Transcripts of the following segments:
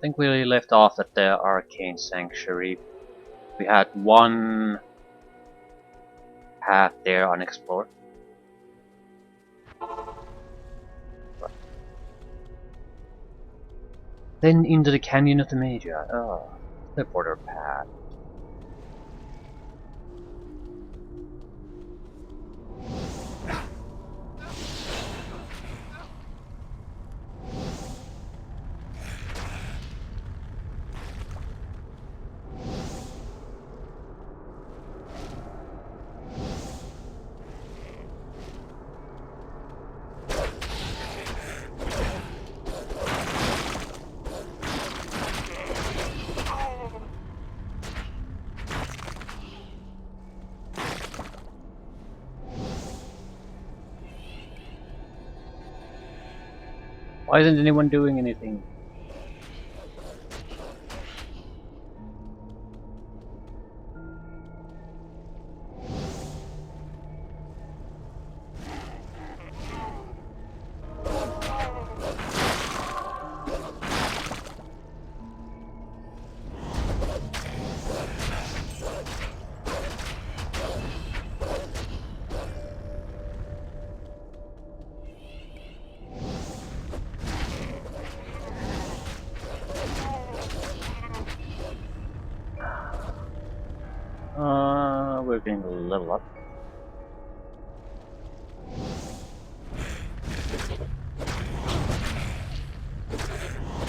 think we left off at the Arcane Sanctuary. We had one path there unexplored. Then into the Canyon of the Magi. Oh, the border path. Why isn't anyone doing anything? We're going to level up.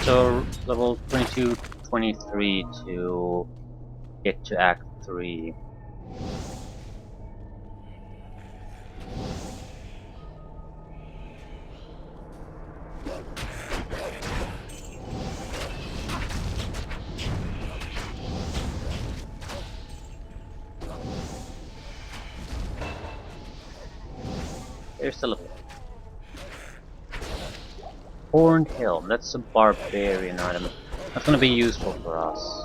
So level 22, 23 to get to Act 3. There's the level. Horned Helm, that's a barbarian item. That's gonna be useful for us.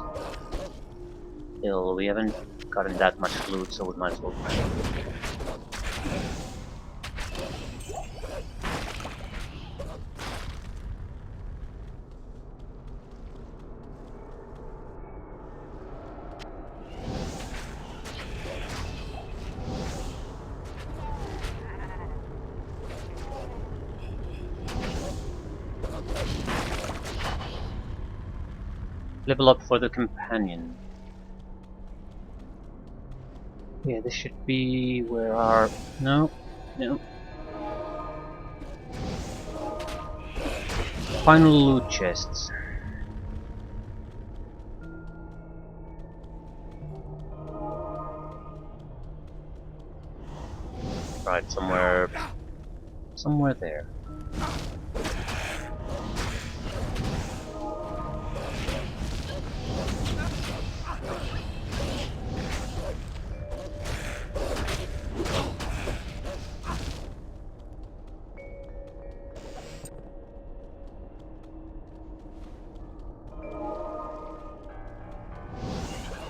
Still, we haven't gotten that much loot, so we might as well try it. Level up for the companion. Yeah, this should be where our... No. Final loot chests. Right, somewhere there.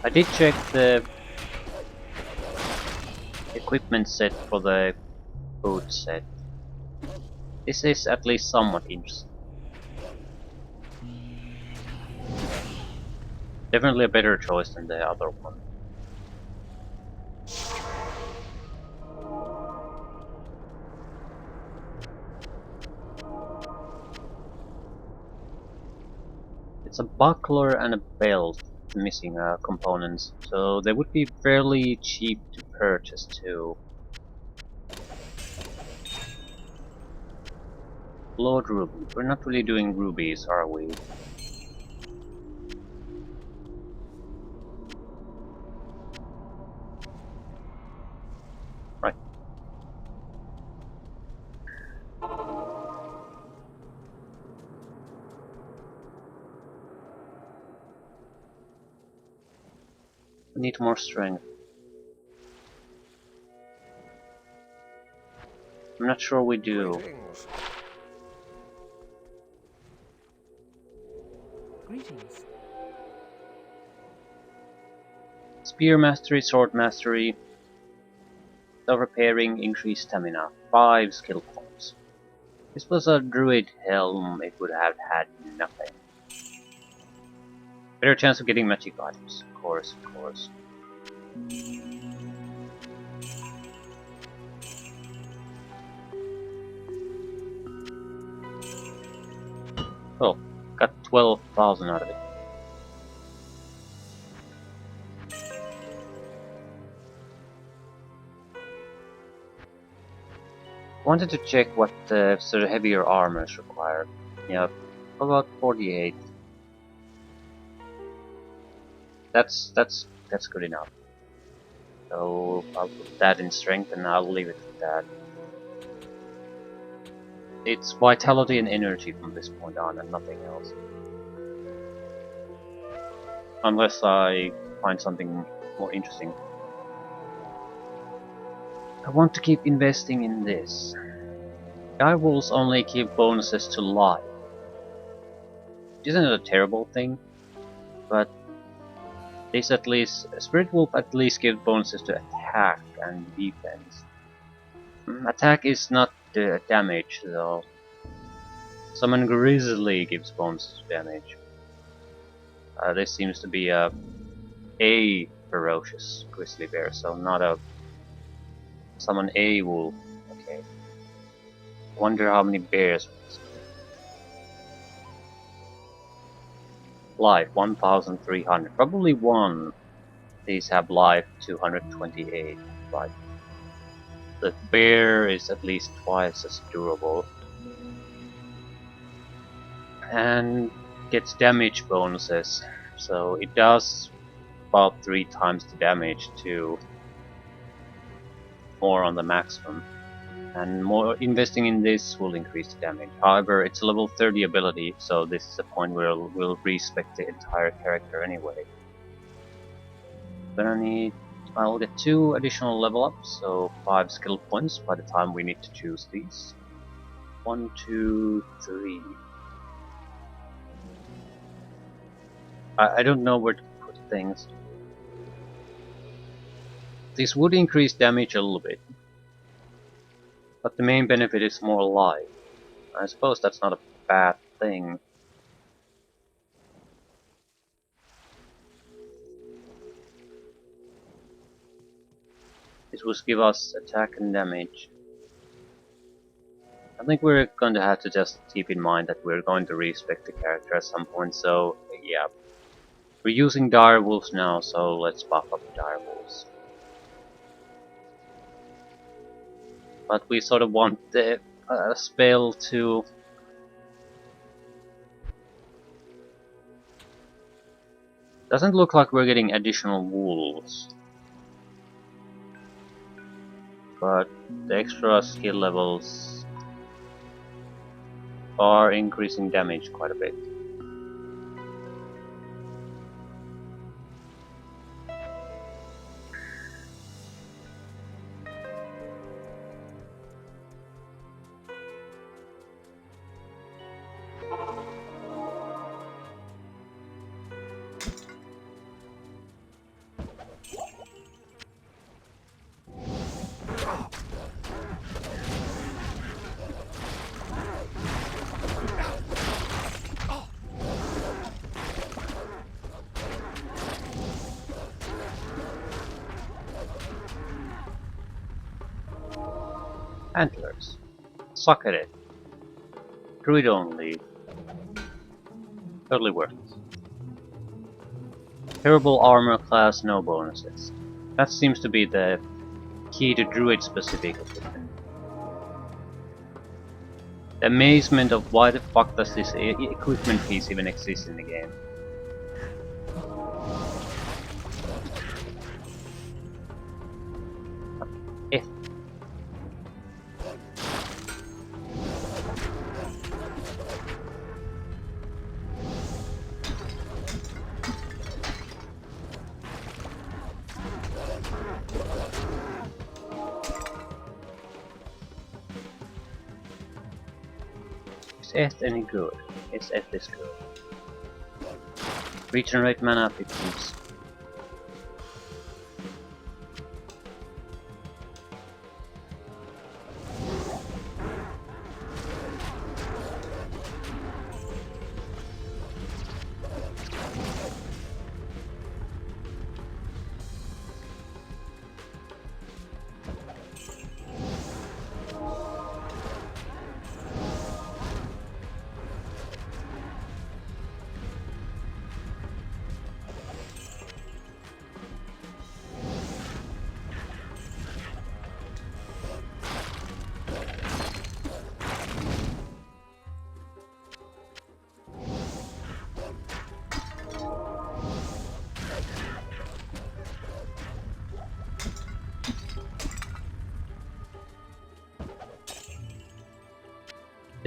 I did check the equipment set for the boot set. This is at least somewhat interesting. Definitely a better choice than the other one. It's a buckler and a belt missing components, so they would be fairly cheap to purchase too. Blood Ruby. We're not really doing rubies, are we? Right. We need more strength. I'm not sure we do. Greetings. Spear mastery, sword mastery, self-repairing, increased stamina, 5 skill points. This was a druid helm, it would have had nothing. Better chance of getting magic items. Of course, of course. Oh, got 12,000 out of it. Wanted to check what sort of heavier armors require. Yeah, about 48. That's good enough. So I'll put that in strength and I'll leave it at that. It's vitality and energy from this point on and nothing else. Unless I find something more interesting. I want to keep investing in this. Direwolves only give bonuses to life. Isn't it a terrible thing? But this at least, Spirit Wolf at least gives bonuses to attack and defense. Attack is not the damage though. Summon Grizzly gives bonuses to damage. This seems to be a ferocious grizzly bear, so not a summon a wolf. Okay. Wonder how many bears. Life 1,300. Probably one. These have life 228. But the bear is at least twice as durable. And gets damage bonuses. So it does about 3 times the damage to more on the maximum. And more investing in this will increase the damage. However, it's a level 30 ability, so this is a point where we'll respec the entire character anyway. I'll get 2 additional level ups, so 5 skill points by the time we need to choose these. 1, 2, 3. I don't know where to put things. This would increase damage a little bit. But the main benefit is more life. I suppose that's not a bad thing. This will give us attack and damage. I think we're going to have to just keep in mind that we're going to respec the character at some point, so yeah. We're using direwolves now, so let's buff up the direwolves. But we sort of want the spell to... Doesn't look like we're getting additional wolves. But the extra skill levels are increasing damage quite a bit. Antlers. Suck at it. Druid only. Totally worth it. Terrible armor class, no bonuses. That seems to be the key to Druid specific equipment. The amazement of why the fuck does this equipment piece even exist in the game. Eh. Is Eth any good? Yes, Eth is good. Regenerate mana 50s.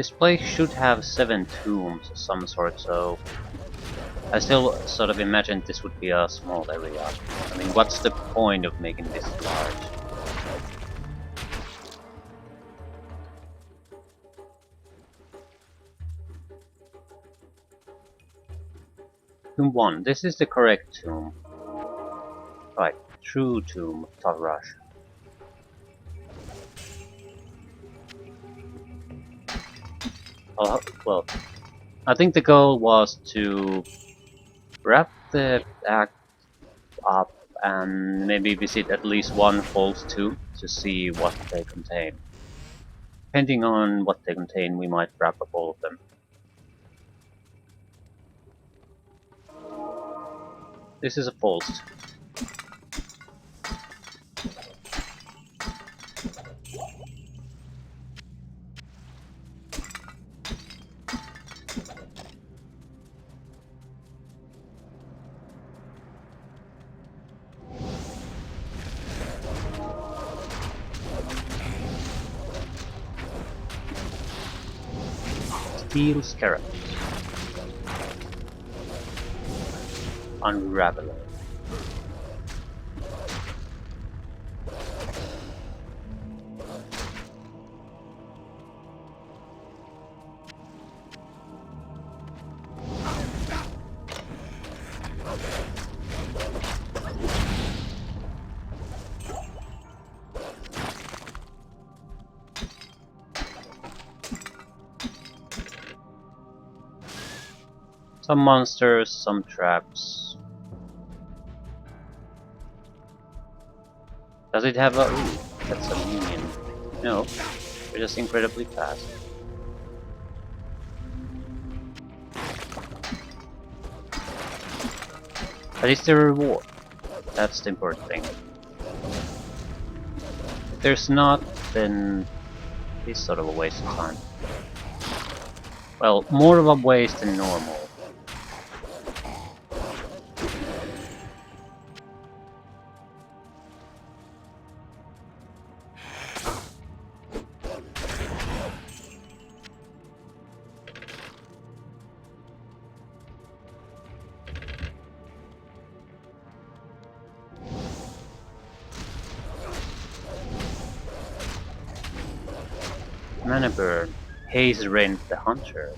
This place should have 7 tombs of some sort, so I still sort of imagined this would be a small area. I mean, what's the point of making this large? Tomb 1. This is the correct tomb. Right, true tomb of Tal Rasha. Well, I think the goal was to wrap the act up and maybe visit at least one false tomb to see what they contain. Depending on what they contain, we might wrap up all of them. This is a false. Steel Scarab. Unraveler. Some monsters, some traps. Does it have a... Ooh, that's a minion. No, they're just incredibly fast. But it's the reward. That's the important thing. If there's not, then it's sort of a waste of time. Well, more of a waste than normal. Mana burn. Haze Rend the Hunter.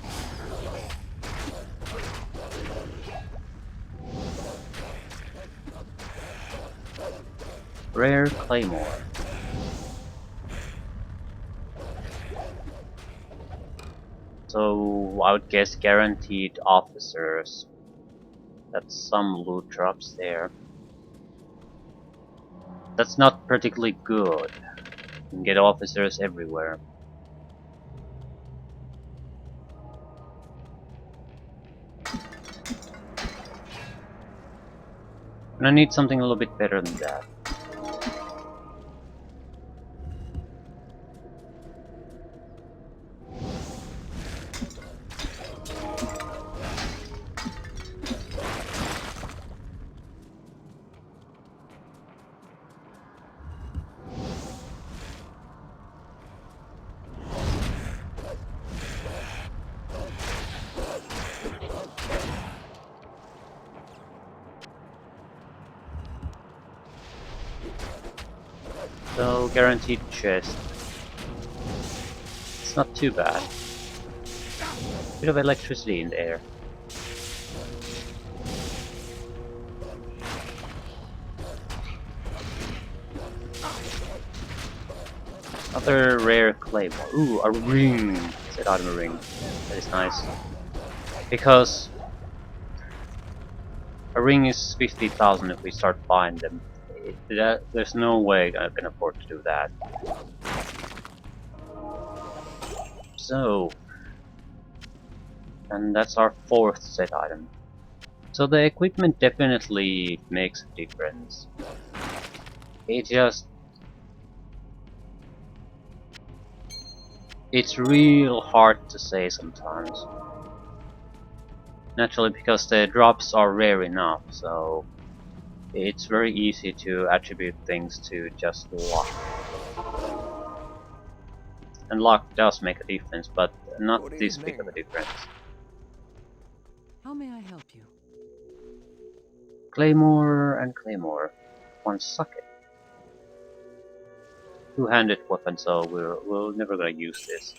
Rare Claymore. So I would guess guaranteed officers. That's some loot drops there. That's not particularly good. You can get officers everywhere. And I need something a little bit better than that. So, guaranteed chest. It's not too bad. Bit of electricity in the air. Another rare claymore. Ooh, a ring! Set item ring. That is nice. Because a ring is 50,000 if we start buying them. There's no way I can afford to do that. So, and that's our 4th set item. So the equipment definitely makes a difference. It just... It's real hard to say sometimes. Naturally, because the drops are rare enough, so it's very easy to attribute things to just luck. And luck does make a difference, but not Good this big of a evening. difference. How may I help you? Claymore and Claymore. One socket. Two-handed weapon, so we're never gonna use this.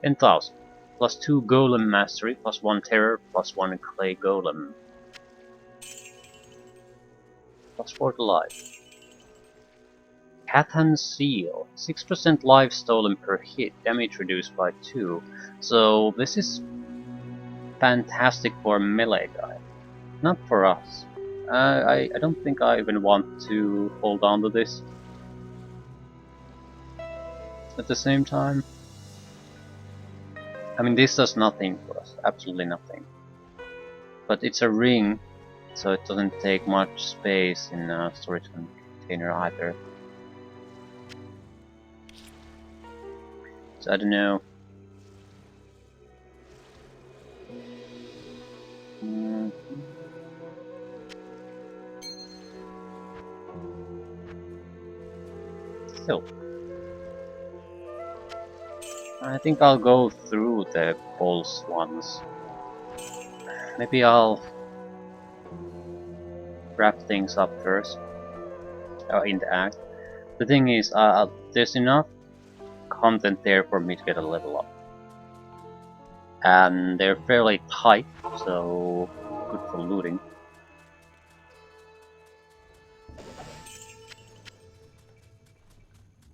10,000. Plus 2 Golem Mastery, plus 1 Terror, plus 1 Clay Golem. Plus 4 to life. Catan Seal. 6% life stolen per hit, damage reduced by 2. So this is fantastic for a melee guy. Not for us. I don't think I even want to hold on to this. At the same time, I mean, this does nothing for us, absolutely nothing. But it's a ring, so it doesn't take much space in a storage container either. So I don't know. Still, I think I'll go through the pulse ones. Maybe I'll wrap things up first, in the act. The thing is, there's enough content there for me to get a level up. And they're fairly tight, so good for looting.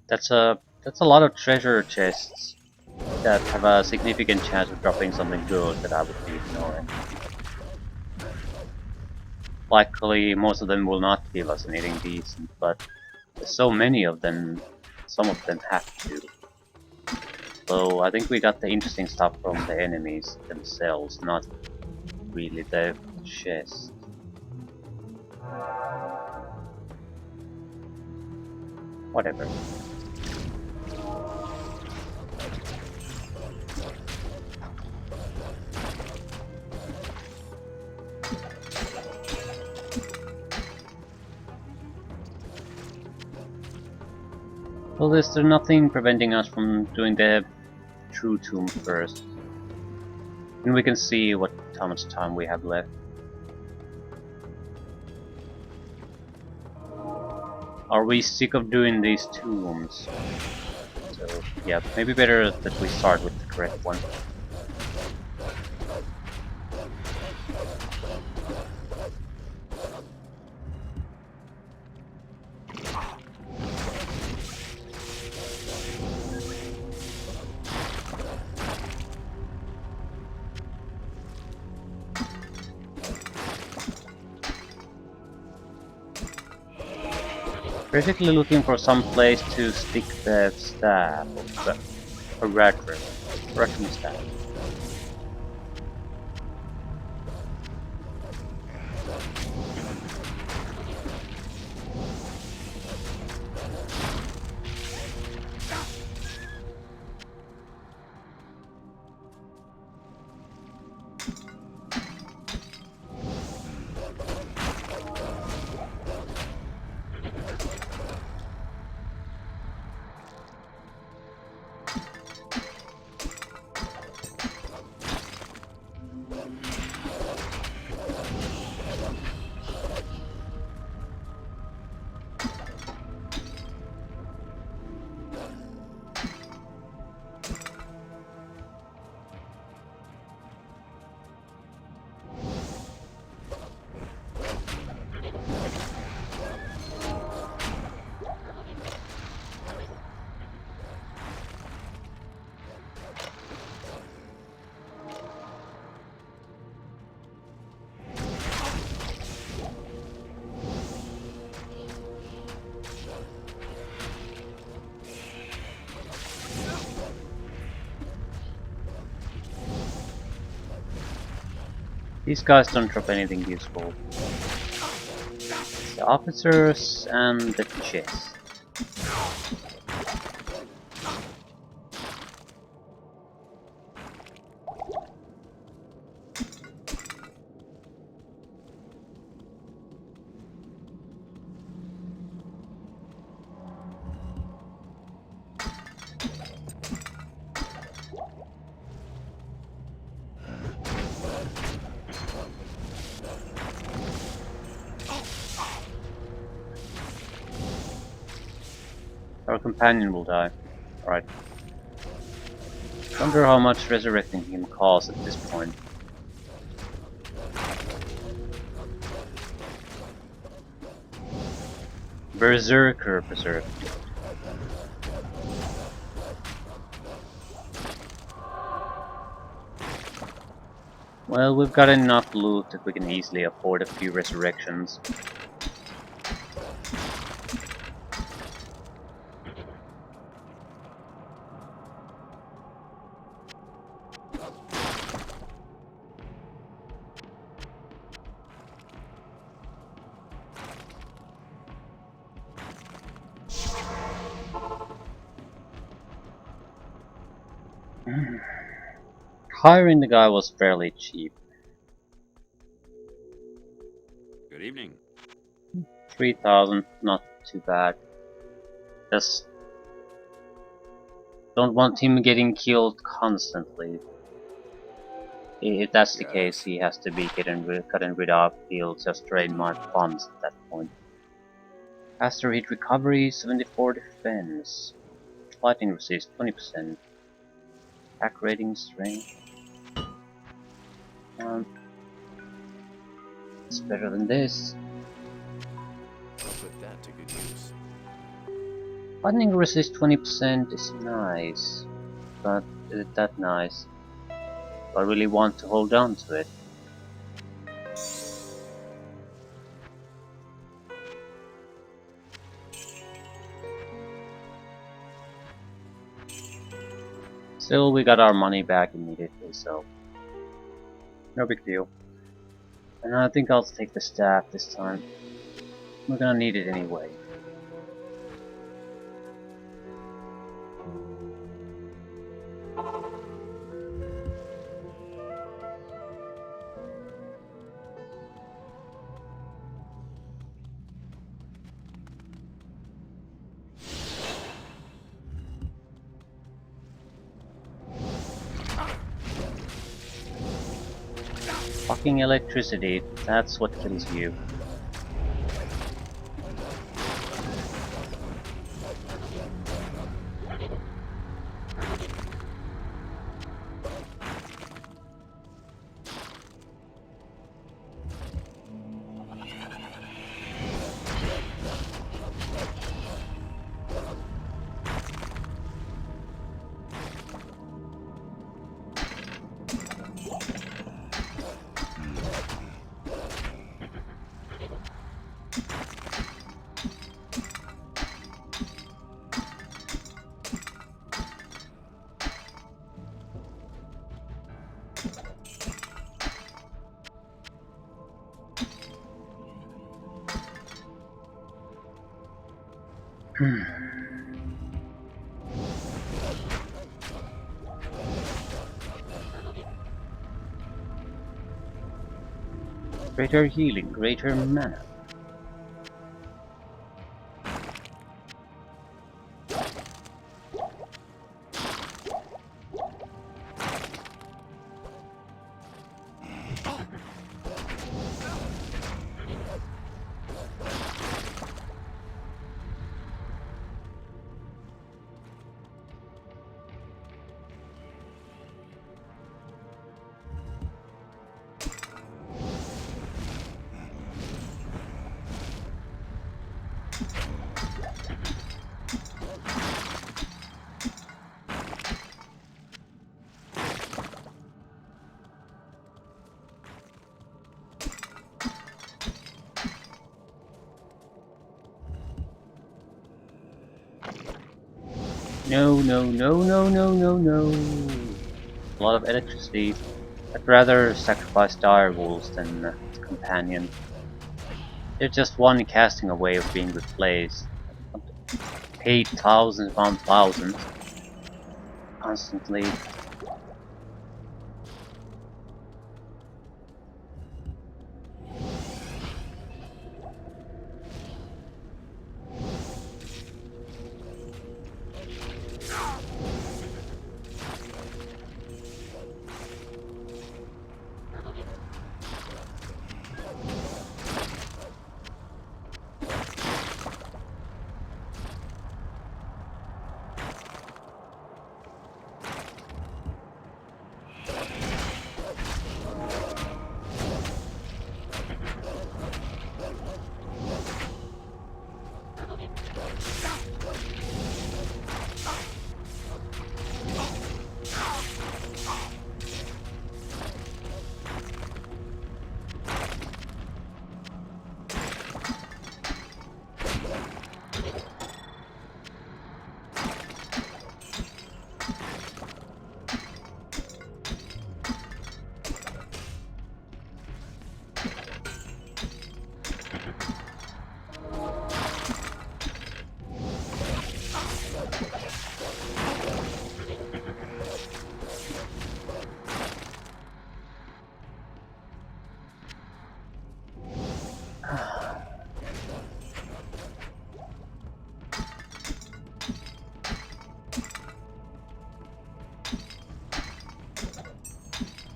That's a lot of treasure chests that have a significant chance of dropping something good that I would be ignoring. Likely most of them will not give us anything decent, but there's so many of them, some of them have to. So I think we got the interesting stuff from the enemies themselves, not really the chest. Whatever. Well, is there nothing preventing us from doing the true tomb first? And we can see how much time we have left. Are we sick of doing these tombs? So yeah, maybe better that we start with the correct one. Basically looking for some place to stick the staff of a Ratrum staff. These guys don't drop anything useful. The officers and the chest. Our companion will die. Alright. Wonder how much resurrecting him costs at this point. Berserker preserved. Well, we've got enough loot that we can easily afford a few resurrections. Hiring the guy was fairly cheap. Good evening. 3,000, not too bad. Just don't want him getting killed constantly. If that's the case, Yes. he has to be getting rid of. He'll just drain my funds at that point. Faster hit recovery, 74 defense. Lightning resist, 20%. Attack rating, strength. It's better than this. I'll put that to good use. Lightning resist 20% is nice, but is it that nice? Do I really want to hold on to it? Still, we got our money back immediately, so no big deal. And I think I'll take the staff this time. We're gonna need it anyway. Fucking electricity, that's what kills you. Greater healing, greater mana. No, no, no, no, no, no, no. A lot of electricity. I'd rather sacrifice dire wolves than companion. They're just one casting away of being replaced. Paid thousands upon thousands. Constantly.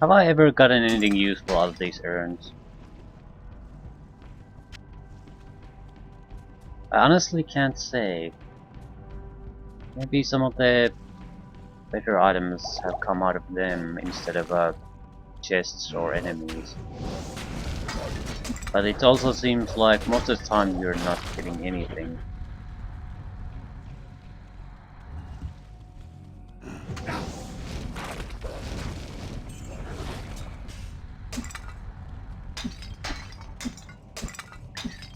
Have I ever gotten anything useful out of these urns? I honestly can't say. Maybe some of the better items have come out of them instead of chests or enemies. But it also seems like most of the time you're not getting anything.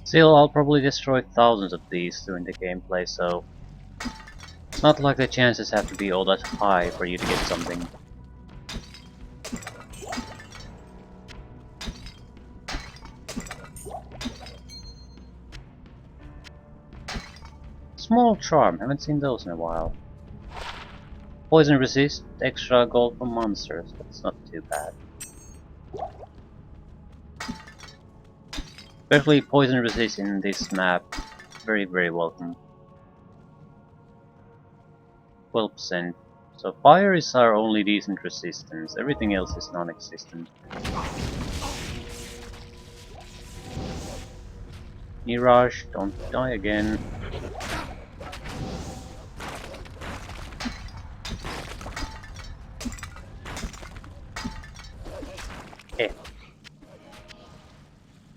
Still, I'll probably destroy thousands of these during the gameplay, so it's not like the chances have to be all that high for you to get something. Small charm, haven't seen those in a while. Poison resist, extra gold for monsters, that's not too bad. Especially poison resist in this map, very welcome. 12%. So fire is our only decent resistance, everything else is non-existent. Mirage, don't die again. Eh.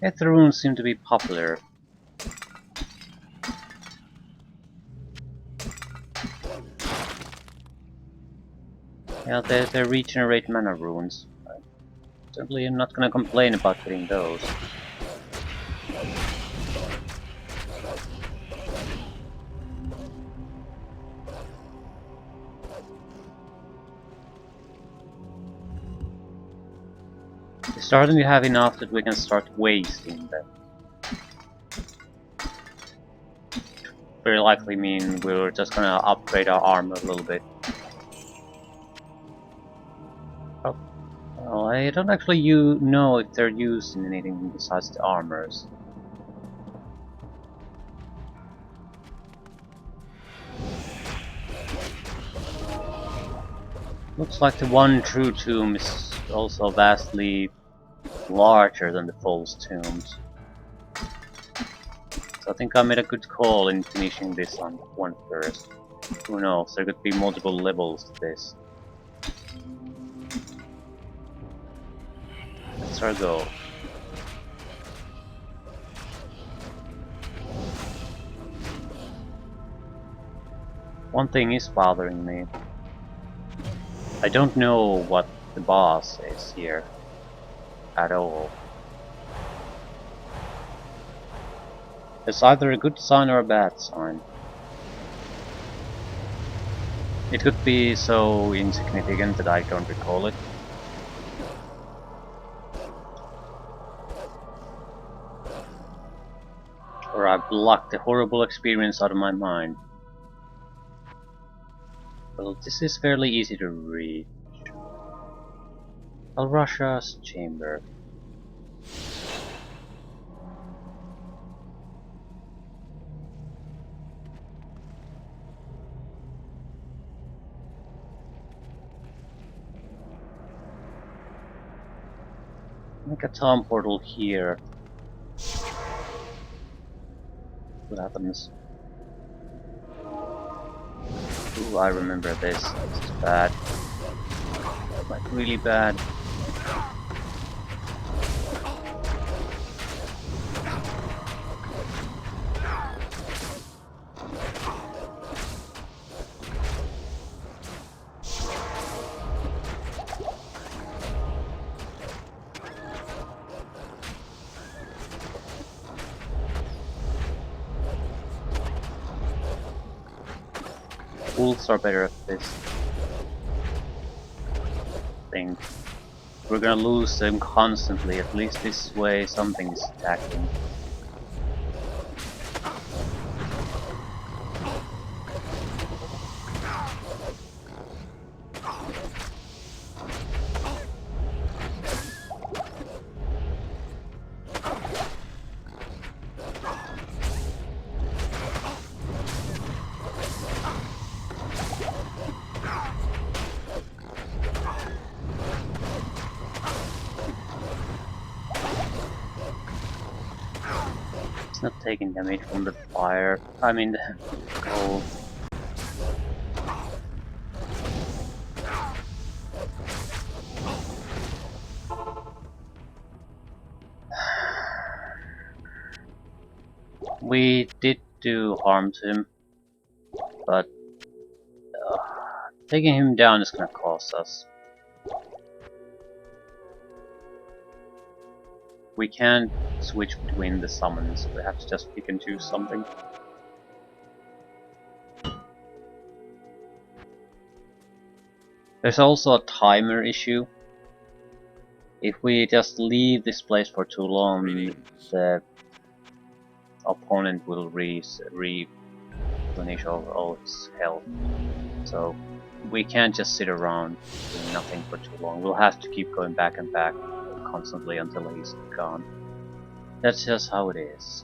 Ether runes seem to be popular. Yeah, they regenerate mana runes. Certainly I'm not gonna complain about getting those. We're starting to have enough that we can start wasting them. Very likely mean we're just gonna upgrade our armor a little bit. Oh, well, I don't actually know if they're used in anything besides the armors. Looks like the one true tomb is also vastly larger than the false tombs. So I think I made a good call in finishing this on one first. Who knows, there could be multiple levels to this. Let's try go. One thing is bothering me. I don't know what the boss is here at all. It's either a good sign or a bad sign. It could be so insignificant that I don't recall it. Or I've blocked the horrible experience out of my mind. Well, this is fairly easy to read. Tal Rasha's chamber. Make a time portal here. What happens? Ooh, I remember this. This is bad. Like, really bad. Wolves are better at this thing. We're gonna lose them constantly, at least this way something is attacking. It's not taking damage from the fire. I mean the cold. We did do harm to him, but taking him down is gonna cost us. We can't switch between the summons, we have to just pick and choose something. There's also a timer issue. If we just leave this place for too long, Greetings. the opponent will replenish all its health. So we can't just sit around doing nothing for too long. We'll have to keep going back and back constantly until he's gone. That's just how it is.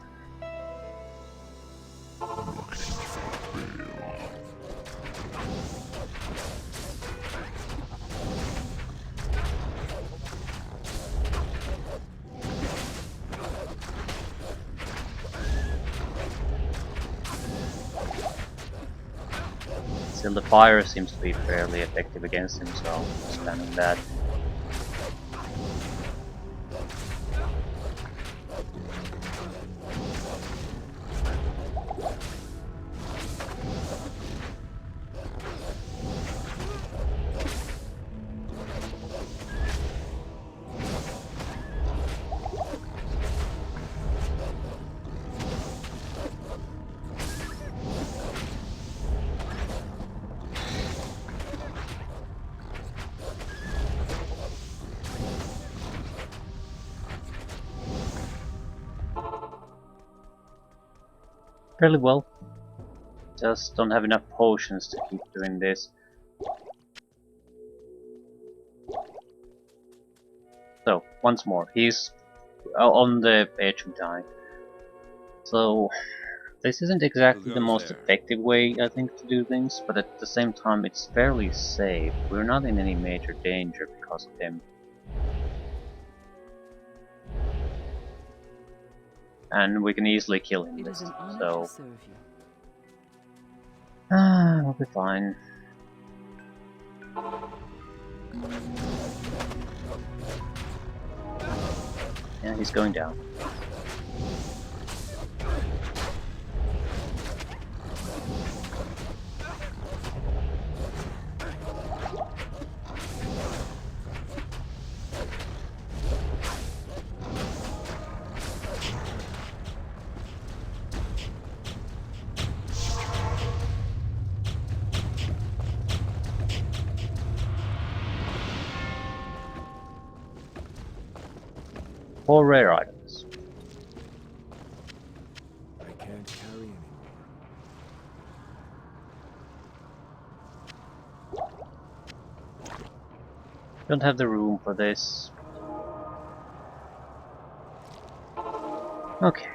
Still, the fire seems to be fairly effective against him, so I'll stand on that. Fairly well. Just don't have enough potions to keep doing this. So, once more, he's on the edge of dying. So, this isn't exactly the goes most there? effective way, I think, to do things, but at the same time it's fairly safe. We're not in any major danger because of him. And we can easily kill him, It is an honor so to serve you. we'll be fine. Yeah, he's going down. Four rare items. I can't carry anymore. Don't have the room for this. Okay.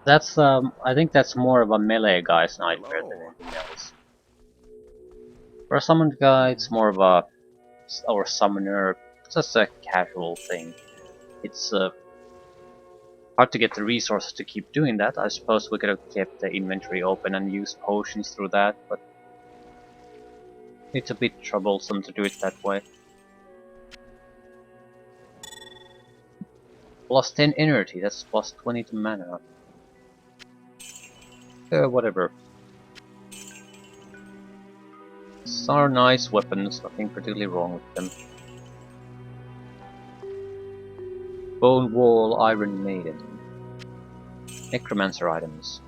That's I think that's more of a melee guy's nightmare than Hello. anything else. For a summoned guy, it's more of a or summoner, just a casual thing. It's hard to get the resources to keep doing that. I suppose we could have kept the inventory open and used potions through that, but it's a bit troublesome to do it that way. Plus 10 energy, that's plus 20 to mana. Whatever. These are nice weapons, nothing particularly wrong with them. Bone Wall, Iron Maiden. Necromancer items.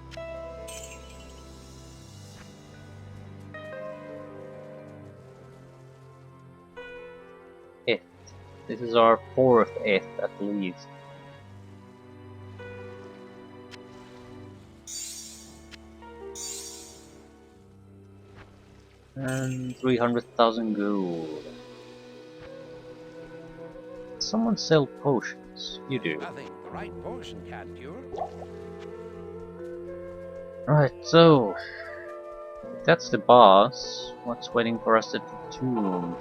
If. This is our fourth if at least. And 300,000 gold. Someone sell potions? You do. I think the right potion can cure. Right, so if that's the boss. What's waiting for us at the tomb?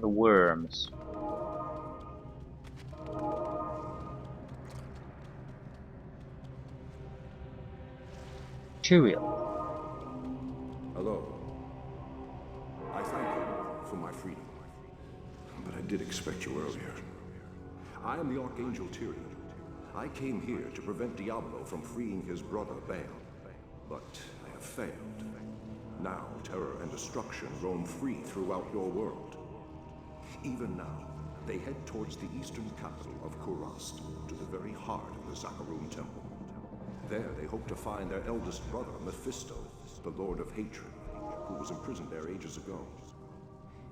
For the worms. Material. Hello. I thank you for my freedom, but I did expect you earlier. I am the Archangel Tyrion. I came here to prevent Diablo from freeing his brother Baal, but I have failed. Now terror and destruction roam free throughout your world. Even now, they head towards the eastern capital of Kurast, to the very heart of the Zakharum Temple. There they hope to find their eldest brother, Mephisto, the Lord of Hatred, who was imprisoned there ages ago.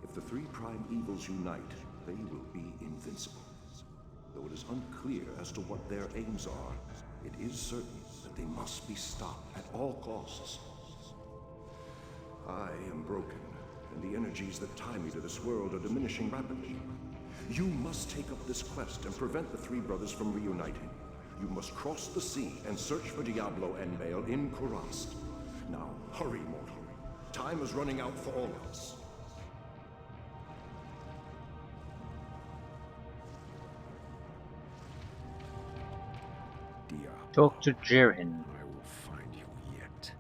If the three prime evils unite, they will be invincible. Though it is unclear as to what their aims are, it is certain that they must be stopped at all costs. I am broken, and the energies that tie me to this world are diminishing rapidly. You must take up this quest and prevent the three brothers from reuniting. You must cross the sea and search for Diablo and Baal in Kurast. Now, hurry, mortal. Time is running out for all of us. Diablo. Talk to Jirin. I will find you yet.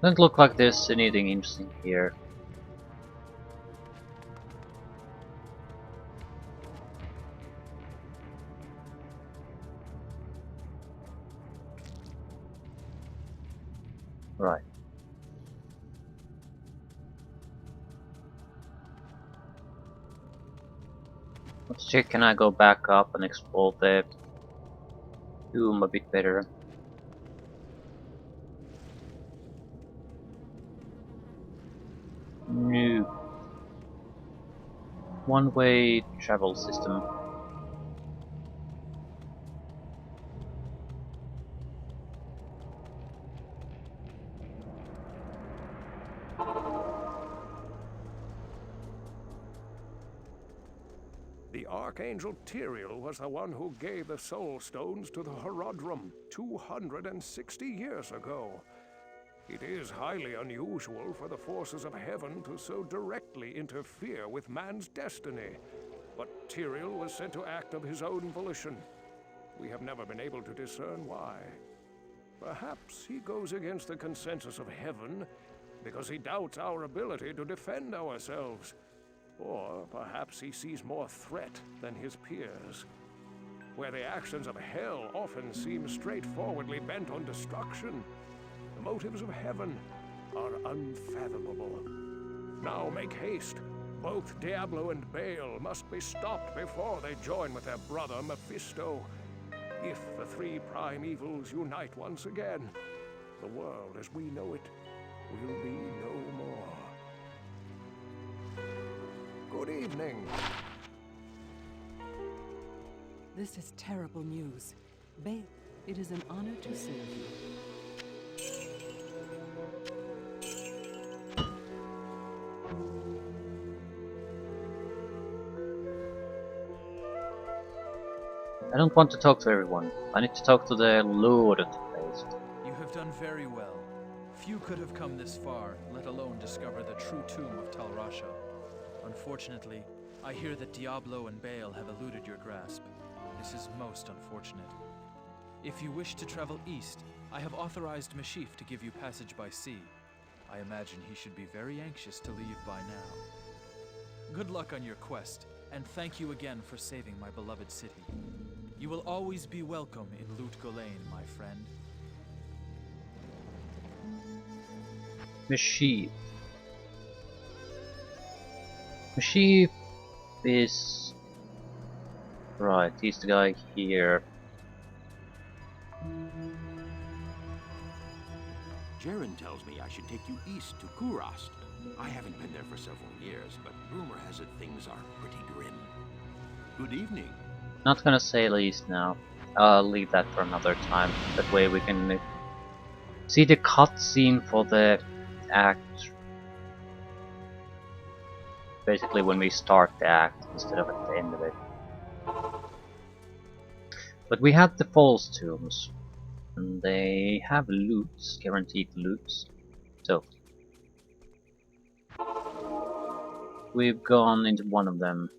Doesn't look like there's anything interesting here. Right. Let's check, can I go back up and explore the tomb a bit better? No. One-way travel system. The Archangel Tyriel was the one who gave the Soul Stones to the Horodrum 260 years ago. It is highly unusual for the forces of heaven to so directly interfere with man's destiny, but Tyriel was said to act of his own volition. We have never been able to discern why. Perhaps he goes against the consensus of heaven because he doubts our ability to defend ourselves. Or perhaps he sees more threat than his peers. Where the actions of hell often seem straightforwardly bent on destruction, the motives of heaven are unfathomable. Now make haste. Both Diablo and Baal must be stopped before they join with their brother Mephisto. If the three prime evils unite once again, the world as we know it will be no more. Good evening. This is terrible news. Babe, it is an honor to serve you. I don't want to talk to everyone. I need to talk to the Lord of the place. You have done very well. Few could have come this far, let alone discover the true tomb of Tal Rasha. Unfortunately, I hear that Diablo and Baal have eluded your grasp. This is most unfortunate. If you wish to travel east, I have authorized Mashif to give you passage by sea. I imagine he should be very anxious to leave by now. Good luck on your quest, and thank you again for saving my beloved city. You will always be welcome in Lut Gholein, my friend. Mashif. Mashif is... Right, he's the guy here. Jaren tells me I should take you east to Kurast. I haven't been there for several years, but rumor has it things are pretty grim. Good evening. Not gonna sail east now. I'll leave that for another time. That way we can see the cutscene for the act. Basically when we start the act instead of at the end of it. But we had the false tombs. And they have loots, guaranteed loots. So we've gone into one of them.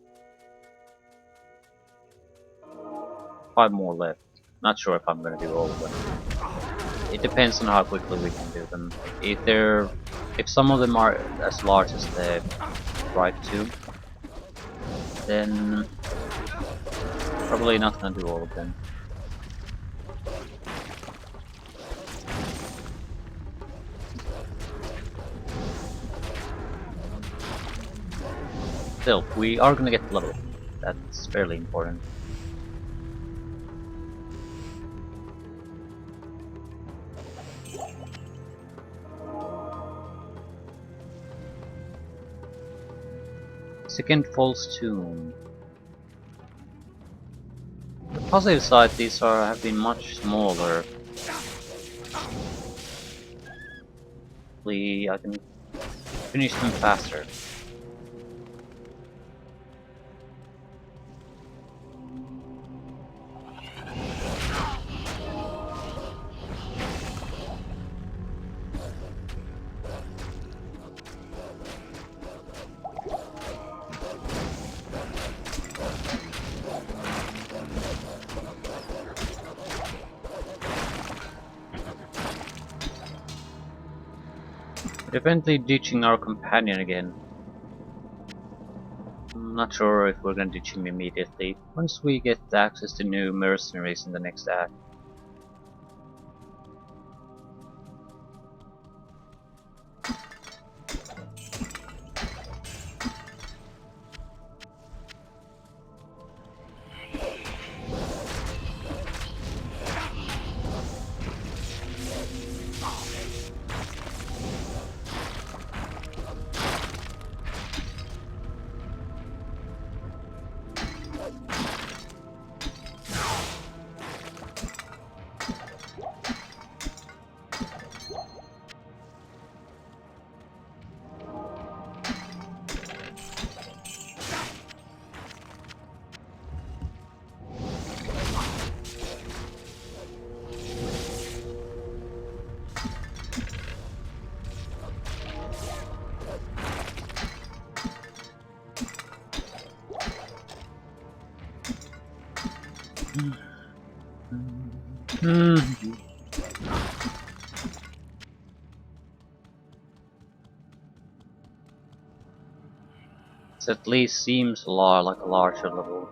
5 more left. Not sure if I'm gonna do all of them. It depends on how quickly we can do them. If some of them are as large as the right tube, then probably not gonna do all of them. Still, we are gonna get level. That's fairly important. Second false tomb. The positive side, these have been much smaller. Hopefully I can finish them faster. Definitely ditching our companion again. I'm not sure if we're gonna ditch him immediately, once we get access to new mercenaries in the next act. This at least seems like a larger level.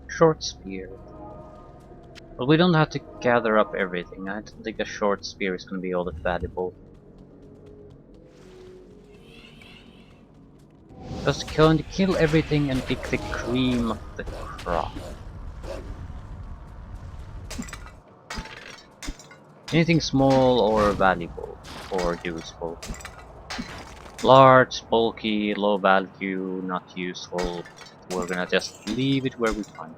Short spear. But we don't have to gather up everything. I don't think a short spear is going to be all that valuable. Just going to kill everything and pick the cream of the crop. Anything small or valuable or useful. Large, bulky, low value, not useful. We're gonna just leave it where we find it.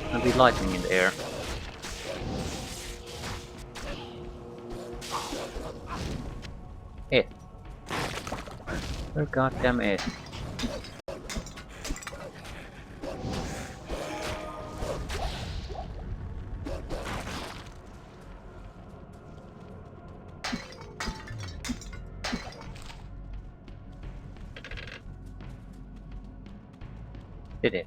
There'll be lightning in the air. It. Where goddamn it. Did it.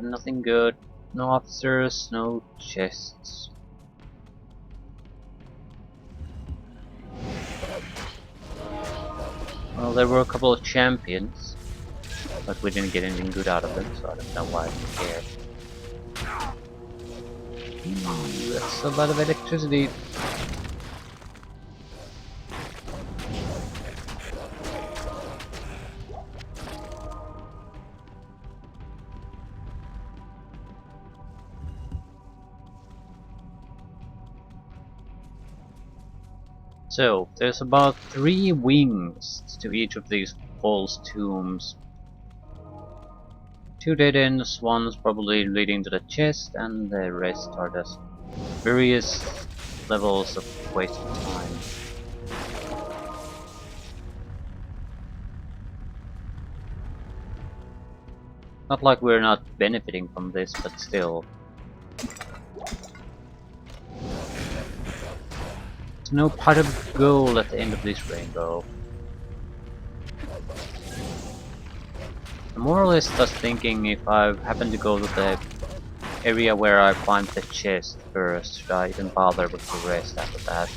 Nothing good. No officers, no chests. Well, there were a couple of champions, but we didn't get anything good out of them, so I don't know why I care. That's a lot of electricity. So, there's about 3 wings to each of these false tombs. 2 dead ends, one's probably leading to the chest, and the rest are just various levels of wasted time. Not like we're not benefiting from this, but still. There's no pot of gold at the end of this rainbow. I'm more or less just thinking if I happen to go to the area where I find the chest first, should I even bother with the rest after that?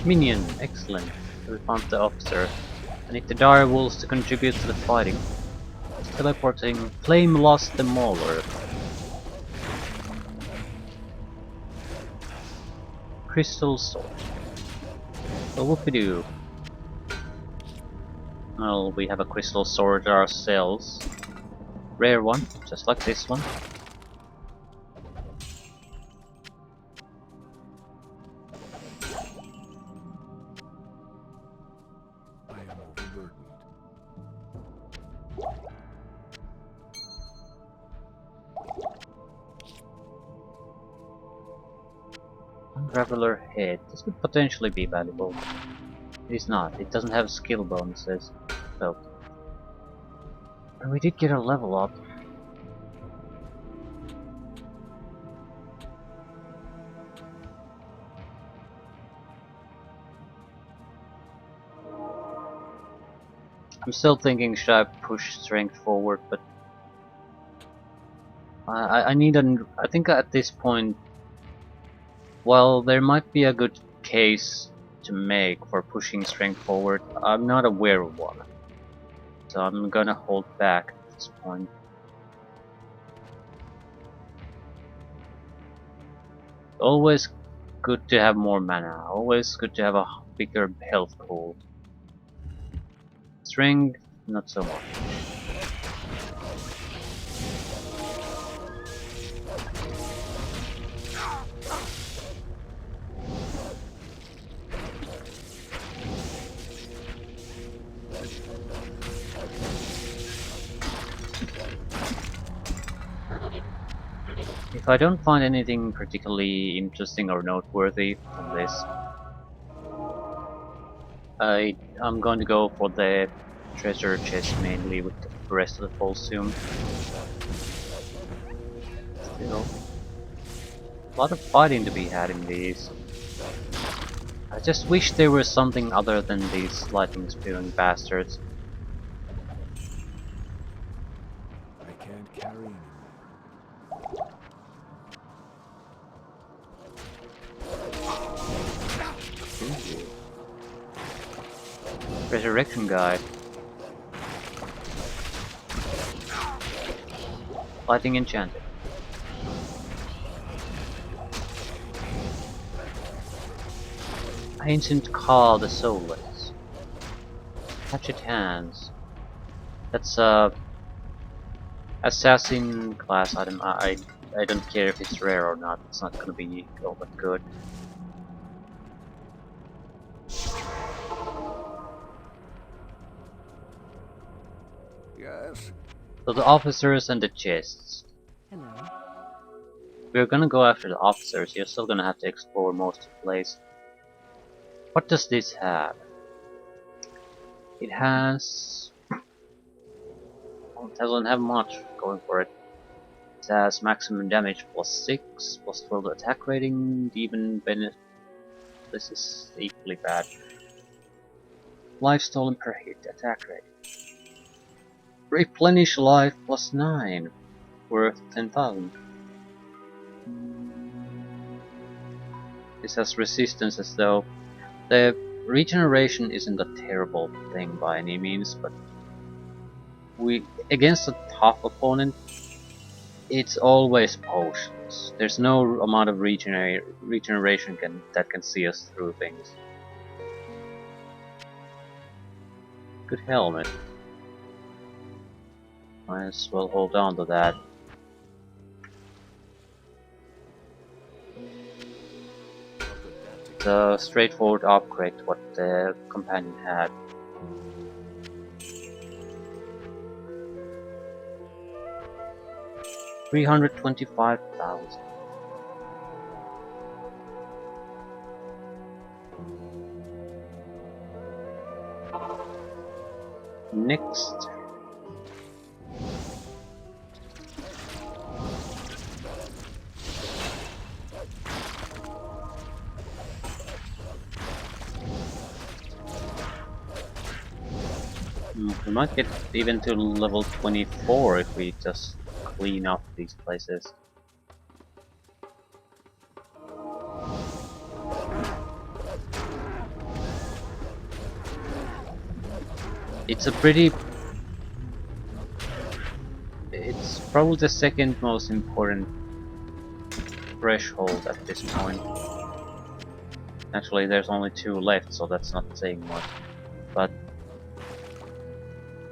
Minion, excellent. We found the officer. I need the dire wolves to contribute to the fighting. Teleporting Flame Lost the Mauler. Crystal Sword. So what we do? Well, we have a crystal sword ourselves. Rare one, just like this one. I am overburdened. Unraveler Head. This could potentially be valuable. It is not. It doesn't have skill bonuses. So. And we did get a level up. I'm still thinking, should I push strength forward, but I need an. I think at this point, while there might be a good case to make for pushing strength forward, I'm not aware of one. So I'm gonna hold back at this point. Always good to have more mana, always good to have a bigger health pool. Strength, not so much. If I don't find anything particularly interesting or noteworthy from this, I'm going to go for the treasure chest mainly with the rest of the Folsum. Still, a lot of fighting to be had in these. I just wish there was something other than these lightning spewing bastards. I can't carry anymore. Resurrection guy. Lightning enchanted. Ancient Ka the Soulless. Hatchet Hands. That's a assassin class item. I don't care if it's rare or not. It's not gonna be all that good. Yes? So the officers and the chests. Hello. We're gonna go after the officers. You're still gonna have to explore most of the place. What does this have? It has it doesn't have much going for it. It has maximum damage +6, +12 attack rating, even benefit. This is equally bad. Life stolen per hit, attack rate. Replenish life +9, worth 10,000. This has resistances though. The regeneration isn't a terrible thing by any means, but against a tough opponent, it's always potions. There's no amount of regeneration that can see us through things. Good helmet. Might as well hold on to that. It's a straightforward upgrade to what the companion had. $325,000. Next. We might get even to level 24 if we just clean up these places. It's probably the second most important threshold at this point. Actually, there's only 2 left, so that's not saying much. But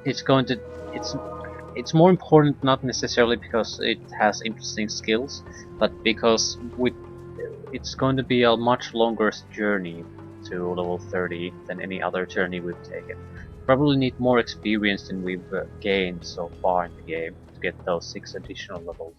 it's more important not necessarily because it has interesting skills, but because it's going to be a much longer journey to level 30 than any other journey we've taken. Probably need more experience than we've gained so far in the game to get those 6 additional levels.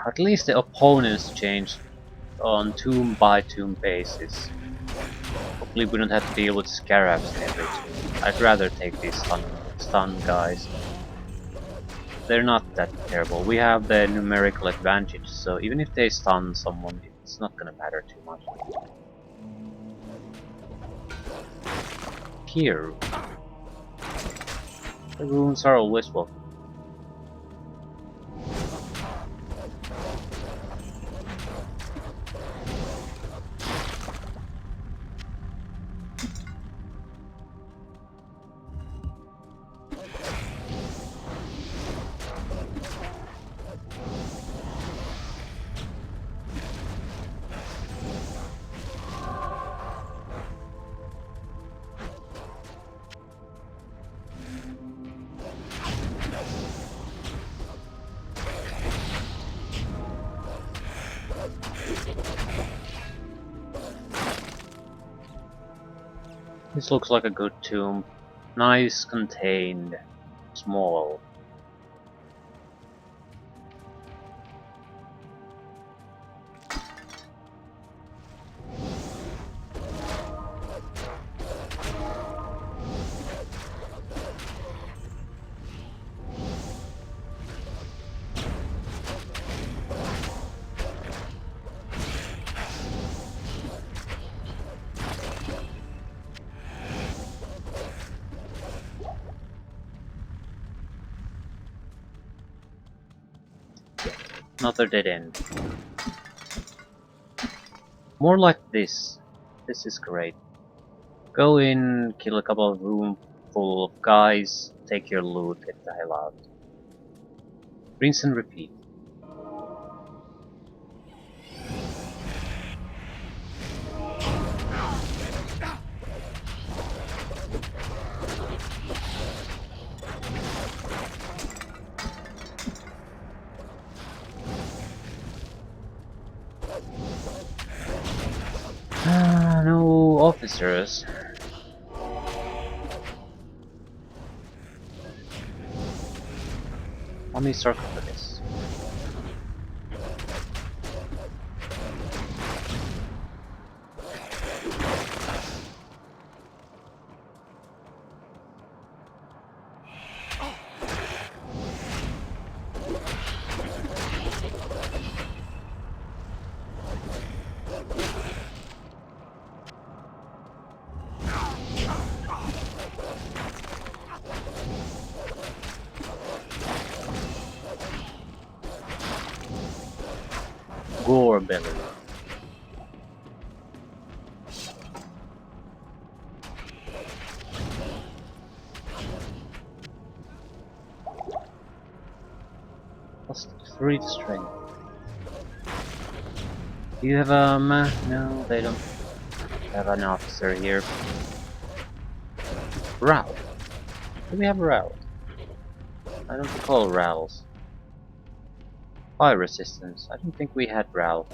At least the opponents changed on tomb by tomb basis. Hopefully we don't have to deal with scarabs in every tomb. I'd rather take these stun guys. They're not that terrible. We have the numerical advantage, so even if they stun someone, it's not gonna matter too much. Here. The runes are always welcome. This looks like a good tomb. Nice, contained, small. Another dead end. More like this. This is great. Go in, kill a couple of room full of guys, take your loot, get the hell out. Rinse and repeat. No officers. How many circles for this? Gore belly. Plus 3 strength. Do you have no, they don't have an officer here. Row. Do we have a row? I don't recall rows. Fire resistance. I don't think we had row.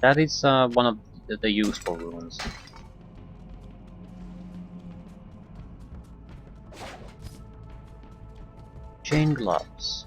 That is one of the useful runes. Chain gloves.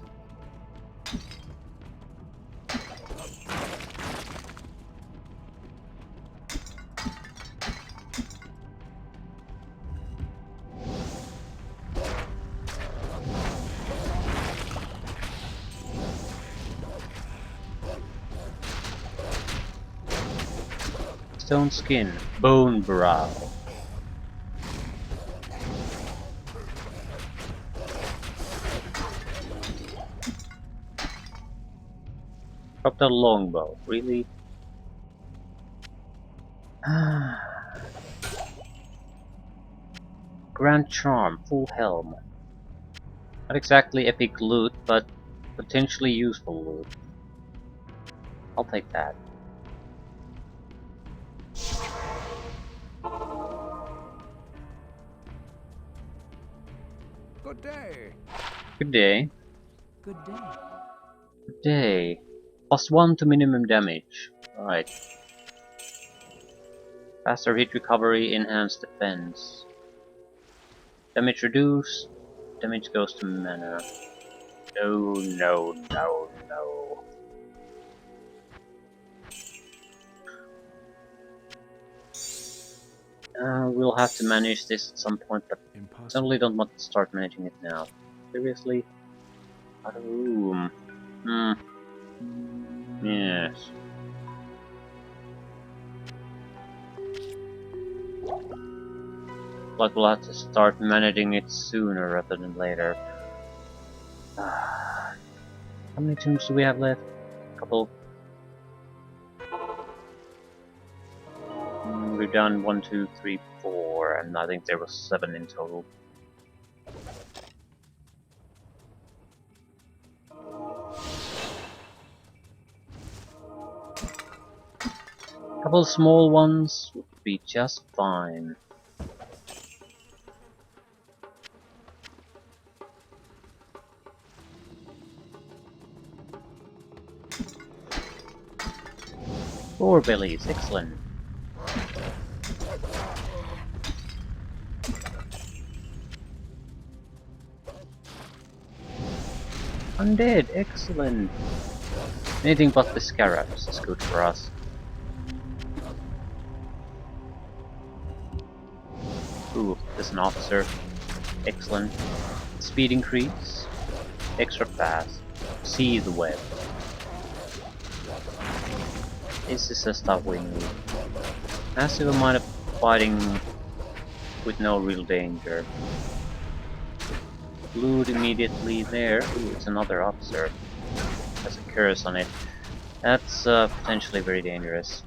Stone skin, bone brow. Drop the longbow, really? Grand Charm, full helm. Not exactly epic loot, but potentially useful loot. I'll take that. Good day. Good day. Good day. Good day. +1 to minimum damage. Right. Faster hit recovery, enhanced defense. Damage reduced. Damage goes to mana. No, no, no, no. We'll have to manage this at some point, but I certainly don't want to start managing it now. Seriously? Out of room. Yes. Like we'll have to start managing it sooner rather than later. How many tombs do we have left? A couple. We've done 1, 2, 3, 4, and I think there was 7 in total. A couple of small ones would be just fine. Four bellies, excellent. Undead, excellent. Anything but the scarabs is good for us. Ooh, there's an officer. Excellent. Speed increase. Extra fast. See the web. This is the stuff we need. Massive amount of fighting with no real danger. Loot immediately there. Ooh, it's another officer. Has a curse on it. That's potentially very dangerous.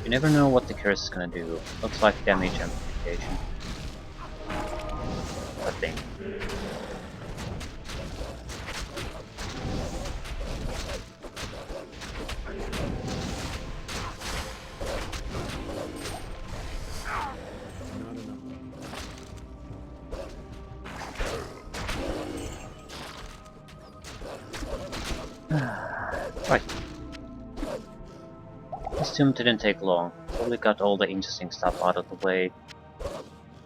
You never know what the curse is gonna do. Looks like damage amplification. I think. Right. This tomb didn't take long. Probably got all the interesting stuff out of the way.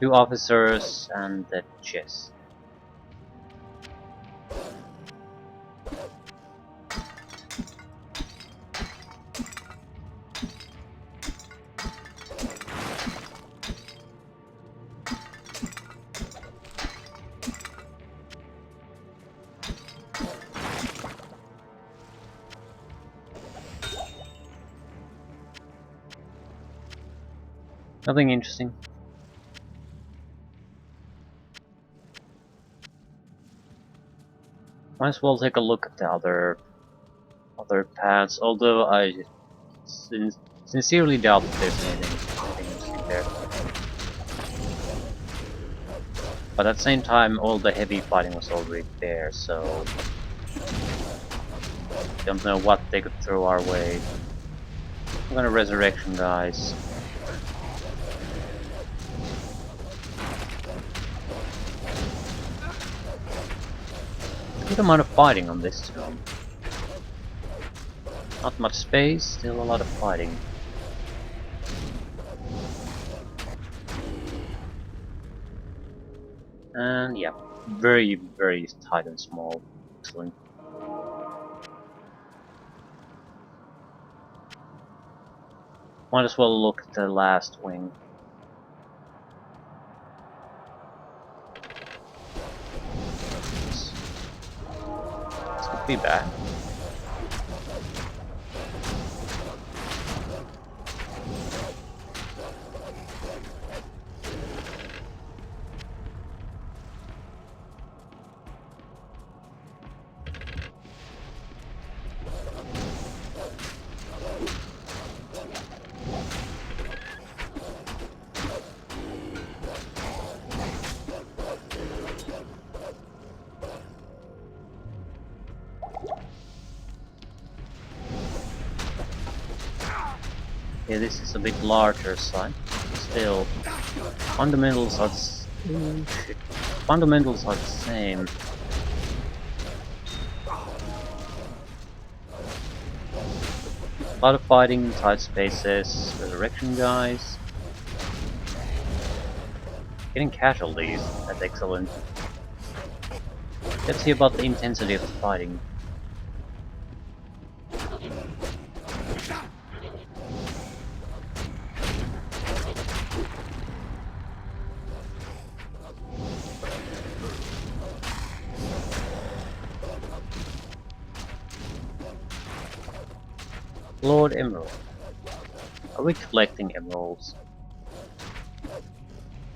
2 officers and the chest. Nothing interesting. Might as well take a look at the other paths, although I sincerely doubt that there's anything interesting there. But at the same time, all the heavy fighting was already there, so don't know what they could throw our way. I'm gonna resurrection, guys. Good amount of fighting on this tomb. Not much space, still a lot of fighting. And yeah, very, very tight and small. Excellent. Might as well look at the last wing. This could be bad. Yeah, this is a bit larger site. Still, fundamentals are fundamentals are the same. A lot of fighting, tight spaces, resurrection guys. Getting casualties, that's excellent. Let's see about the intensity of the fighting. Lord Emerald. Are we collecting emeralds?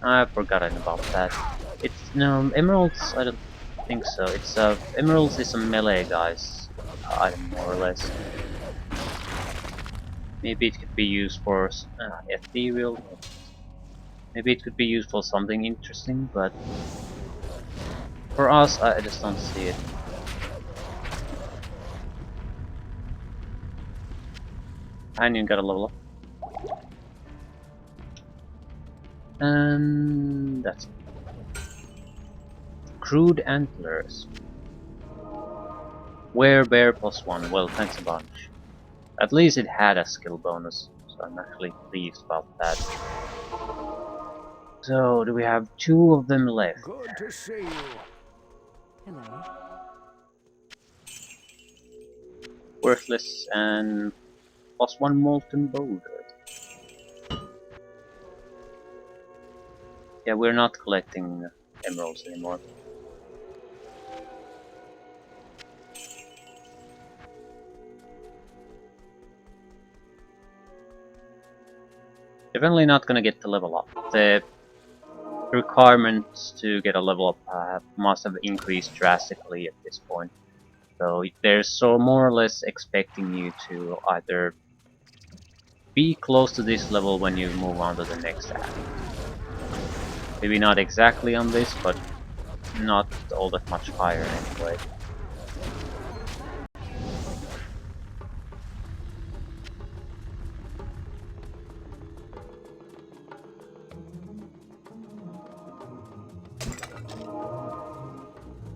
I've forgotten about that. It's no emeralds. I don't think so. It's emeralds is a melee guys item more or less. Maybe it could be used for ethereal. Maybe it could be used for something interesting, but for us, I just don't see it. I ain't even got a level up. And that's it. Crude antlers. Werebear +1. Well, thanks a bunch. At least it had a skill bonus, so I'm actually pleased about that. So, do we have 2 of them left? Good to see you. Hello. Worthless and +1 molten boulder. Yeah, we're not collecting emeralds anymore. Definitely not gonna get the level up. The requirements to get a level up must have increased drastically at this point. So they're so more or less expecting you to either be close to this level when you move on to the next act. Maybe not exactly on this, but not all that much higher anyway.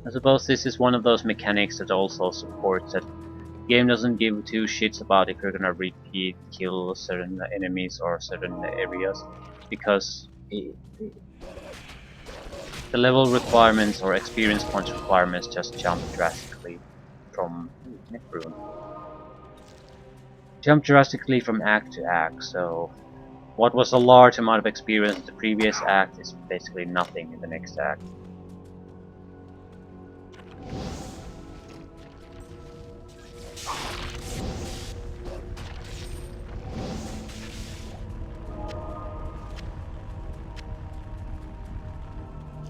I suppose this is one of those mechanics that also supports that the game doesn't give 2 shits about if you're gonna repeat kill certain enemies or certain areas, because the level requirements or experience points requirements just jump drastically from act to act. So what was a large amount of experience in the previous act is basically nothing in the next act.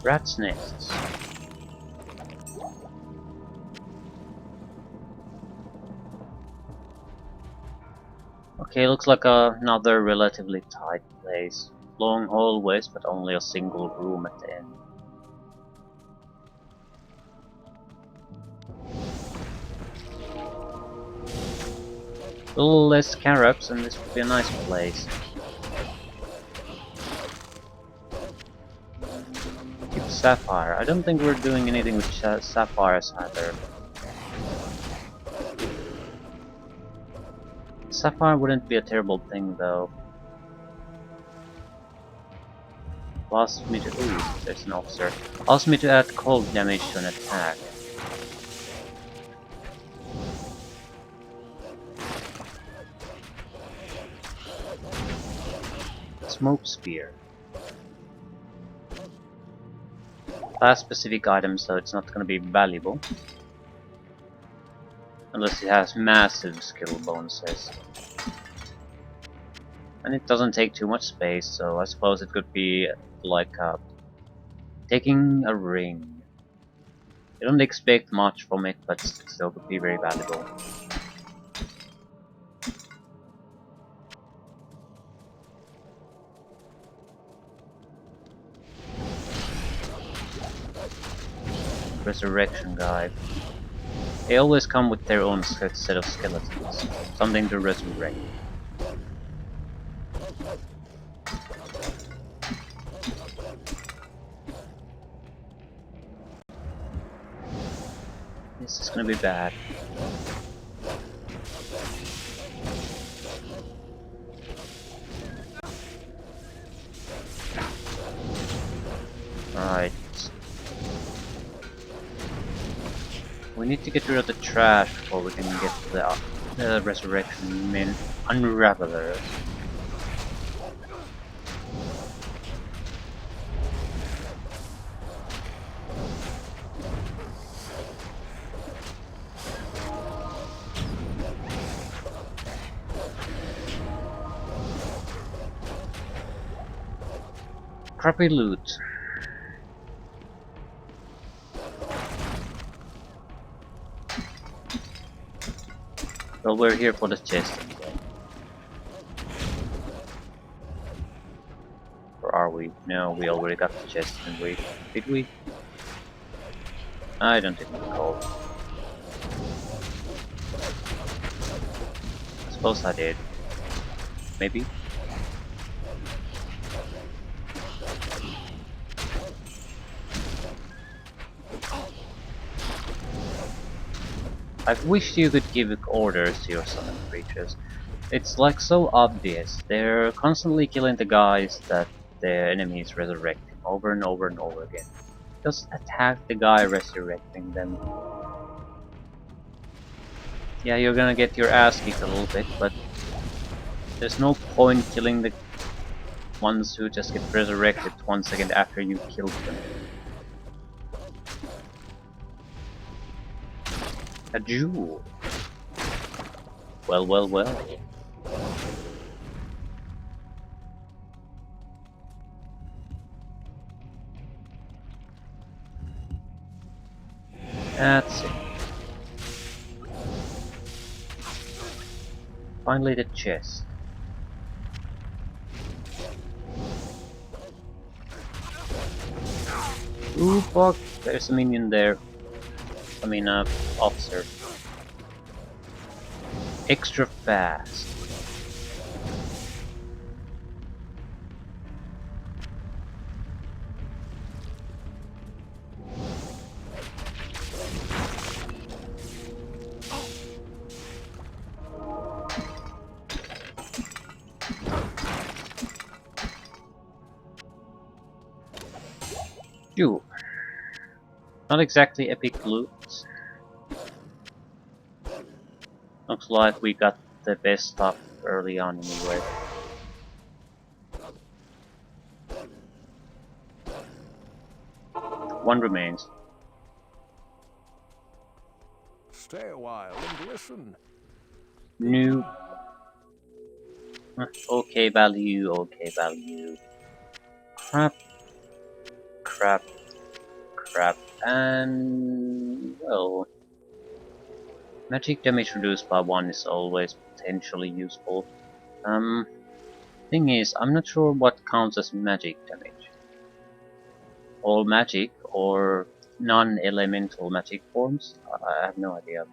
Rat's nests. Okay, looks like another relatively tight place. Long hallways, but only a single room at the end. A little less scarabs and this would be a nice place. Keep sapphire. I don't think we're doing anything with sapphires either. Sapphire wouldn't be a terrible thing though. Allows me to... ooh, there's an officer. Allows me to add cold damage to an attack. Smoke spear. Class specific item, so it's not gonna be valuable. Unless it has massive skill bonuses. And it doesn't take too much space, so I suppose it could be like taking a ring. You don't expect much from it, but it still could be very valuable. Resurrection guy. They always come with their own set of skeletons. Something to resurrect. This is gonna be bad. Alright. We need to get rid of the trash before we can get the resurrection min unraveler. Crappy loot. Well, we're here for the chest anyway. Or are we? No, we already got the chest, didn't we? Did we? I don't even recall. I suppose I did. Maybe? I wish you could give orders to your summon creatures. It's like so obvious. They're constantly killing the guys that the enemy is resurrecting over and over and over again. Just attack the guy resurrecting them. Yeah, you're gonna get your ass kicked a little bit, but there's no point killing the ones who just get resurrected 1 second after you killed them. A jewel. Well, well, well. That's it. Finally the chest. Ooh, fuck. There's a minion there. I mean, officer. Extra fast. Phew. Not exactly epic loot. Looks like we got the best stuff early on anyway. One remains. Stay a while and listen. New. Okay value, okay value. Crap. Crap. crap. And well, magic damage reduced by 1 is always potentially useful. Thing is, I'm not sure what counts as magic damage. All magic or non-elemental magic forms? I have no idea.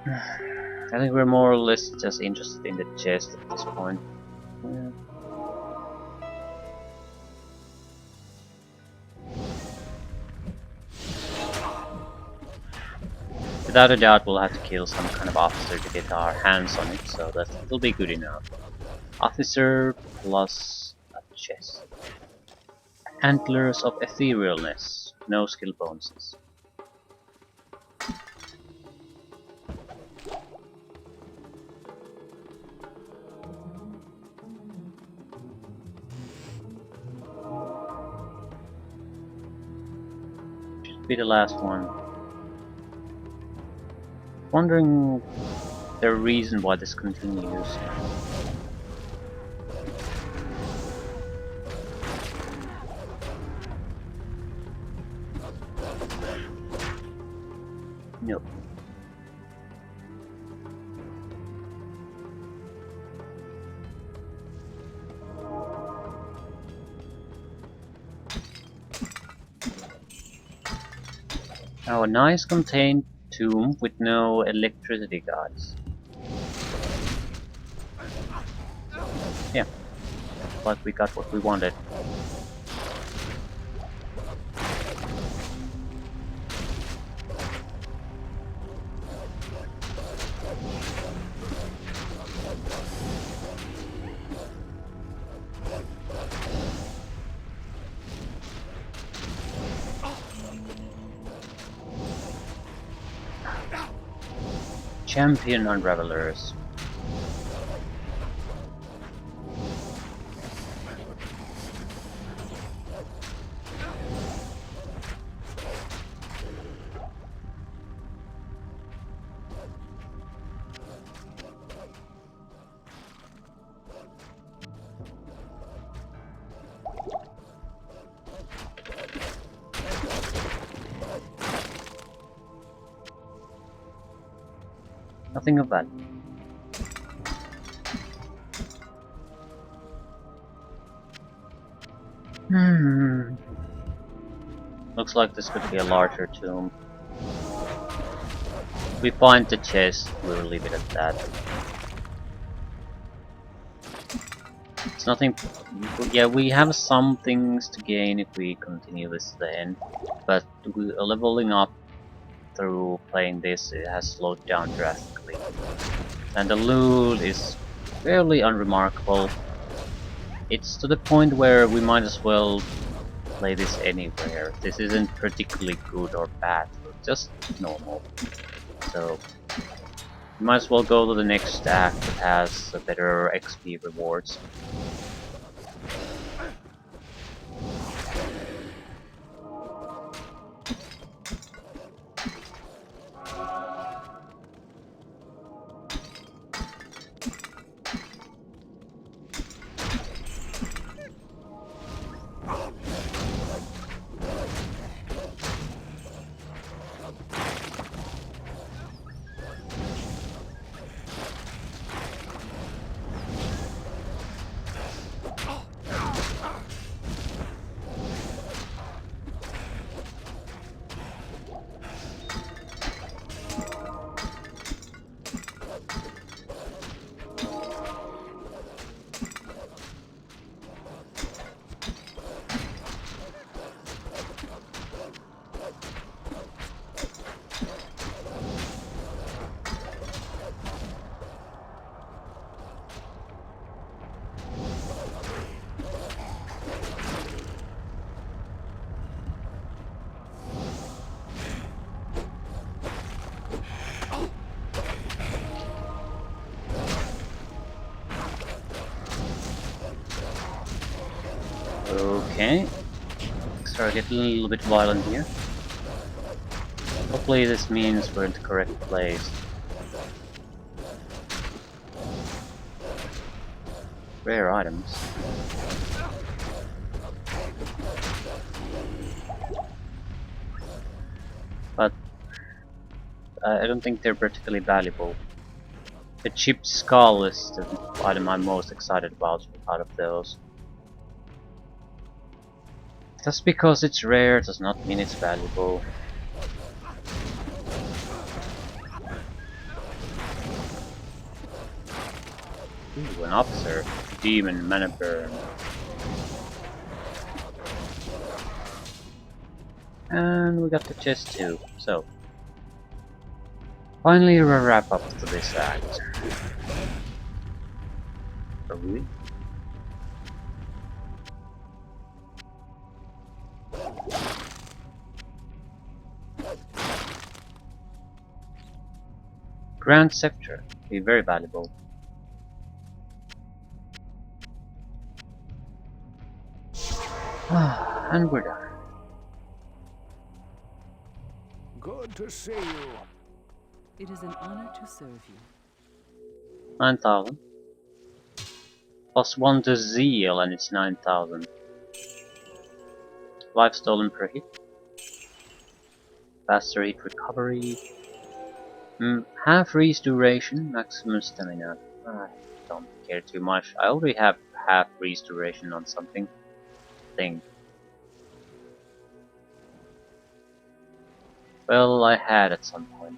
I think we're more or less just interested in the chest at this point. Yeah. Without a doubt, we'll have to kill some kind of officer to get our hands on it, so that'll be good enough. Officer plus a chest. Antlers of Etherealness. No skill bonuses. Should be the last one. Wondering the reason why this continues. Nope. Now a nice contained tomb with no electricity guards. Yeah, but we got what we wanted. Champion Unravelers. Nothing of value. Looks like this could be a larger tomb. If we find the chest, we'll leave it at that. It's nothing. Yeah, we have some things to gain if we continue this to the end, but leveling up through playing this, it has slowed down drastically. And the loot is fairly unremarkable. It's to the point where we might as well play this anywhere. This isn't particularly good or bad, just normal. So you might as well go to the next act that has better XP rewards. Okay, start getting a little bit violent here. Hopefully this means we're in the correct place. rare items. But I don't think they're particularly valuable. The chipped skull is the item I'm most excited about out of those. Just because it's rare does not mean it's valuable. Ooh, an officer. Demon, mana burn. And we got the chest too, so. Finally a wrap up to this act. Probably. Grand Scepter. Be very valuable. And we're done. Good to see you. It is an honor to serve you. 9,000. +1 to Zeal and it's 9,000. Life stolen per hit. Faster hit recovery. Half freeze duration, maximum stamina. I don't care too much. I already have half freeze duration on something. Thing. Well, I had at some point.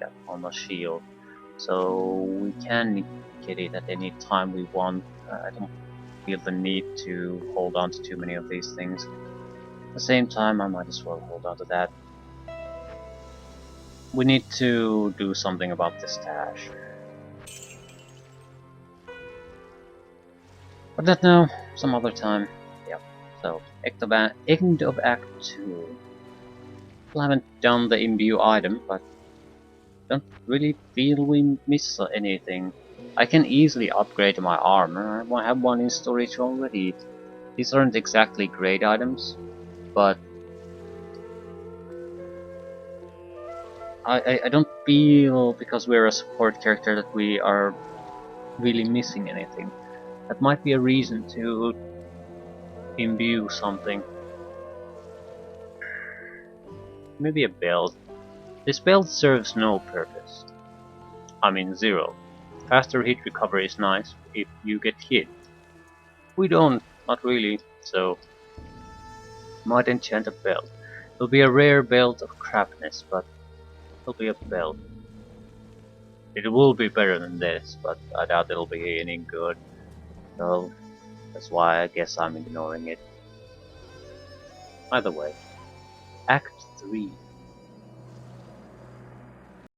Yeah, on the shield. So we can get it at any time we want. I don't feel the need to hold on to too many of these things. At the same time, I might as well hold on to that. We need to do something about this stash. But that now, some other time. Yep. So, end of Act 2. Still haven't done the imbue item, but don't really feel we miss anything. I can easily upgrade my armor. I have one in storage already. These aren't exactly great items, but I don't feel, because we're a support character, that we are really missing anything. That might be a reason to imbue something. Maybe a belt. This belt serves no purpose. I mean, zero. Faster hit recovery is nice if you get hit. We don't, not really, so might enchant a belt. It'll be a rare belt of crapness, but it'll be a belt. It will be better than this, but I doubt it'll be any good. So that's why I guess I'm ignoring it. Either way, Act 3.